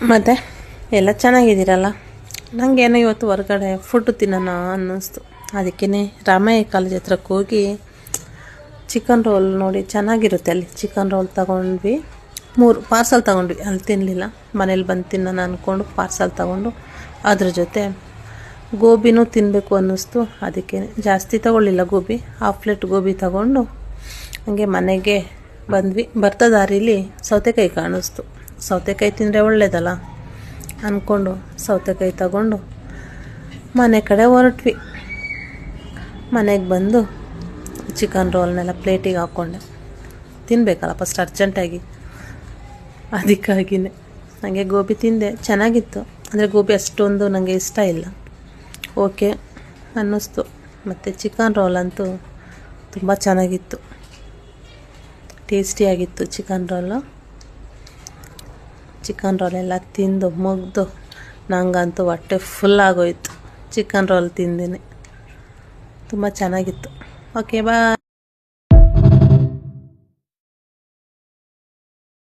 ಮತ್ತು ಎಲ್ಲ ಚೆನ್ನಾಗಿದ್ದೀರಲ್ಲ. ನನಗೇನೋ ಇವತ್ತು ಹೊರಗಡೆ ಫುಡ್ ತಿನ್ನೋಣ ಅನ್ನಿಸ್ತು. ಅದಕ್ಕೇ ರಾಮಯ್ಯ ಕಾಲೇಜ್ ಹತ್ರಕ್ಕೆ ಹೋಗಿ ಚಿಕನ್ ರೋಲ್ ನೋಡಿ ಚೆನ್ನಾಗಿರುತ್ತೆ ಅಲ್ಲಿ. ಚಿಕನ್ ರೋಲ್ ತೊಗೊಂಡ್ವಿ, 3 ಪಾರ್ಸಲ್ ತೊಗೊಂಡ್ವಿ. ಅಲ್ಲಿ ತಿನ್ನಲಿಲ್ಲ, ಮನೇಲಿ ಬಂದು ತಿನ್ನೋಣ ಅಂದ್ಕೊಂಡು ಪಾರ್ಸಲ್ ತೊಗೊಂಡು ಅದ್ರ ಜೊತೆ ಗೋಬಿನೂ ತಿನ್ನಬೇಕು ಅನ್ನಿಸ್ತು. ಅದಕ್ಕೆ ಜಾಸ್ತಿ ತೊಗೊಳ್ಳಿಲ್ಲ ಗೋಬಿ, 1/2 ಪ್ಲೇಟ್ ಗೋಬಿ ತೊಗೊಂಡು ಹಾಗೆ ಮನೆಗೆ ಬಂದ್ವಿ. ಬರ್ತಾ ದಾರೀಲಿ ಸೌತೆಕಾಯಿ ಕಾಣಿಸ್ತು. ಸೌತೆಕಾಯಿ ತಿಂದರೆ ಒಳ್ಳೇದಲ್ಲ ಅಂದ್ಕೊಂಡು ಸೌತೆಕಾಯಿ ತಗೊಂಡು ಮನೆ ಕಡೆ ಹೊರಟ್ವಿ. ಮನೆಗೆ ಬಂದು ಚಿಕನ್ ರೋಲ್ನೆಲ್ಲ ಪ್ಲೇಟಿಗೆ ಹಾಕ್ಕೊಂಡೆ. ತಿನ್ನಬೇಕಲ್ಲ ಫಸ್ಟ್ ಅರ್ಜೆಂಟಾಗಿ, ಅದಕ್ಕಾಗಿಯೇ ನನಗೆ ಗೋಬಿ ತಿಂದೆ. ಚೆನ್ನಾಗಿತ್ತು, ಅಂದರೆ ಗೋಬಿ ಅಷ್ಟೊಂದು ನನಗೆ ಇಷ್ಟ ಇಲ್ಲ, ಓಕೆ ಅನ್ನಿಸ್ತು. ಮತ್ತು ಚಿಕನ್ ರೋಲ್ ಅಂತೂ ತುಂಬ ಚೆನ್ನಾಗಿತ್ತು, ಟೇಸ್ಟಿಯಾಗಿತ್ತು ಚಿಕನ್ ರೋಲು. ಚಿಕನ್ ರೋಲೆಲ್ಲ ತಿಂದು ಮುಗಿದು ನನಗಂತೂ ಹೊಟ್ಟೆ ಫುಲ್ ಆಗೋಯಿತು ಚಿಕನ್ ರೋಲ್ ತಿಂದಿನಿ. ತುಂಬ ಚೆನ್ನಾಗಿತ್ತು. ಓಕೆ, ಬಾಯ್.